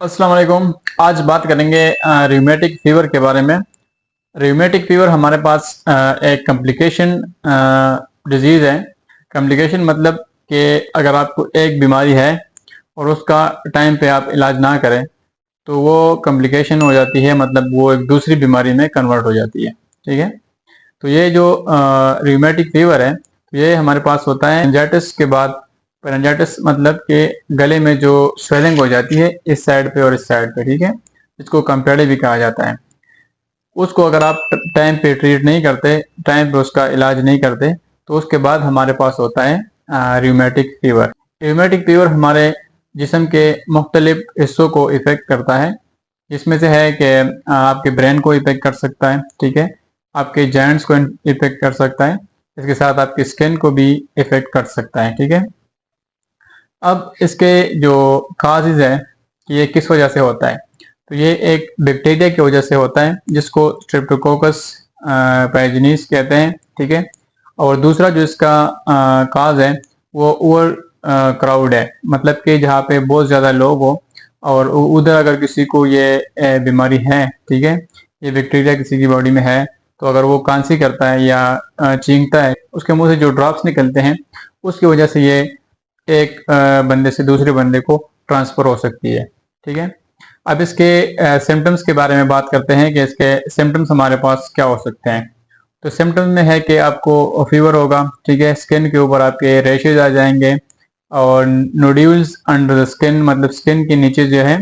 अस्सलाम वालेकुम। आज बात करेंगे रिमेटिक फीवर के बारे में। रिमेटिक फीवर हमारे पास एक कॉम्प्लिकेशन डिजीज़ है। कॉम्प्लिकेशन मतलब कि अगर आपको एक बीमारी है और उसका टाइम पे आप इलाज ना करें तो वो कॉम्प्लिकेशन हो जाती है, मतलब वो एक दूसरी बीमारी में कन्वर्ट हो जाती है। ठीक है। तो ये जो रिमेटिक फीवर है ये हमारे पास होता है मेनिंजाइटिस के बाद। मेनिंजाइटिस मतलब कि गले में जो स्वेलिंग हो जाती है इस साइड पे और इस साइड पे। ठीक है। इसको कंपेडी भी कहा जाता है। उसको अगर आप टाइम पे ट्रीट नहीं करते, टाइम पे उसका इलाज नहीं करते, तो उसके बाद हमारे पास होता है रिमेटिक फीवर। रिमेटिक फीवर हमारे जिस्म के मुख्तलिफ हिस्सों को इफेक्ट करता है। इसमें से है कि आपके ब्रेन को इफेक्ट कर सकता है। ठीक है। आपके जॉइंट्स को इफेक्ट कर सकता है। इसके साथ आपकी स्किन को भी इफेक्ट कर सकता है। ठीक है। अब इसके जो काजेज है कि ये किस वजह से होता है, तो ये एक बैक्टीरिया की वजह से होता है जिसको स्ट्रेप्टोकोकस पैराजिनिस कहते हैं। ठीक है। और दूसरा जो इसका काज है वो ओवर क्राउड है, मतलब कि जहाँ पे बहुत ज़्यादा लोग हो और उधर अगर किसी को ये बीमारी है, ठीक है, ये बैक्टीरिया किसी की बॉडी में है, तो अगर वो खांसी करता है या छींकता है, उसके मुंह से जो ड्रॉप्स निकलते हैं उसकी वजह से ये एक बंदे से दूसरे बंदे को ट्रांसफर हो सकती है। ठीक है। अब इसके सिम्टम्स के बारे में बात करते हैं कि इसके सिम्टम्स हमारे पास क्या हो सकते हैं। तो सिम्टम्स में है कि आपको फीवर होगा। ठीक है। स्किन के ऊपर आपके रैशेज आ जाएंगे और नोड्यूल्स अंडर द स्किन, मतलब स्किन के नीचे जो है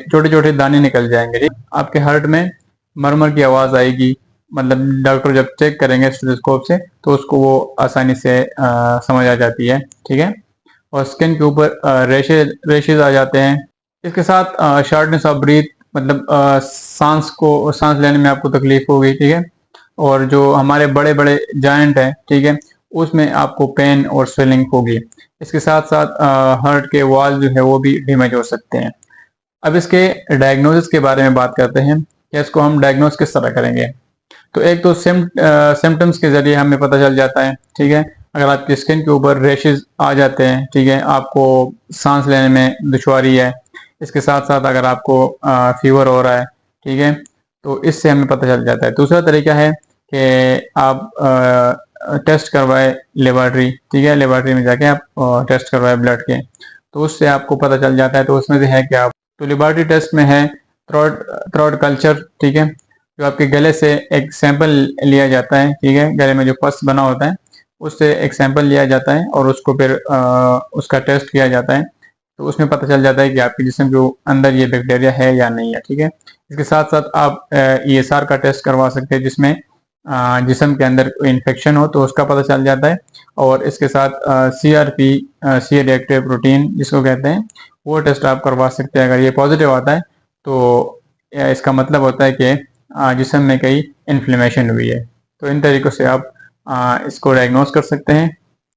छोटे छोटे दाने निकल जाएंगे। ठीक? आपके हार्ट में मरमर की आवाज़ आएगी, मतलब डॉक्टर जब चेक करेंगे स्टेथोस्कोप से तो उसको वो आसानी से समझ आ जाती है। ठीक है। और स्किन के ऊपर रेशेज आ जाते हैं। इसके साथ शॉर्टनेस ऑफ ब्रीथ, मतलब सांस लेने में आपको तकलीफ होगी। ठीक है। और जो हमारे बड़े बड़े जॉइंट हैं, ठीक है, उसमें आपको पेन और स्वेलिंग होगी। इसके साथ साथ हार्ट के वॉल जो है वो भी डैमेज हो सकते हैं। अब इसके डायग्नोसिस के बारे में बात करते हैं कि इसको हम डायग्नोस किस तरह करेंगे। तो एक तो सिम्टम्स के जरिए हमें पता चल जाता है। ठीक है। अगर आपकी स्किन के ऊपर रैशेज आ जाते हैं, ठीक है, आपको सांस लेने में दुश्वारी है, इसके साथ साथ अगर आपको फीवर हो रहा है, ठीक है, तो इससे हमें पता चल जाता है। दूसरा तरीका है कि आप टेस्ट करवाए लेबॉर्ट्री। ठीक है। लेबॉर्ट्री में जाके आप टेस्ट करवाए ब्लड के, तो उससे आपको पता चल जाता है। तो उसमें से है कि आप, तो लेबॉर्ट्री टेस्ट में है थ्रोट थ्रोट कल्चर। ठीक है। जो आपके गले से एक सैंपल लिया जाता है। ठीक है। गले में जो पस बना होता है उससे एक सैंपल लिया जाता है और उसको फिर उसका टेस्ट किया जाता है। तो उसमें पता चल जाता है कि आपके जिस्म के अंदर ये बैक्टीरिया है या नहीं है। ठीक है। इसके साथ साथ आप ESR का टेस्ट करवा सकते हैं जिसमें जिस्म के अंदर कोई इन्फेक्शन हो तो उसका पता चल जाता है। और इसके साथ CRP, सी रिएक्टिव प्रोटीन जिसको कहते हैं, वो टेस्ट आप करवा सकते हैं। अगर ये पॉजिटिव आता है तो इसका मतलब होता है कि जिस्म में कई इन्फ्लेमेशन हुई है। तो इन तरीक़ों से आप इसको डायग्नोस कर सकते हैं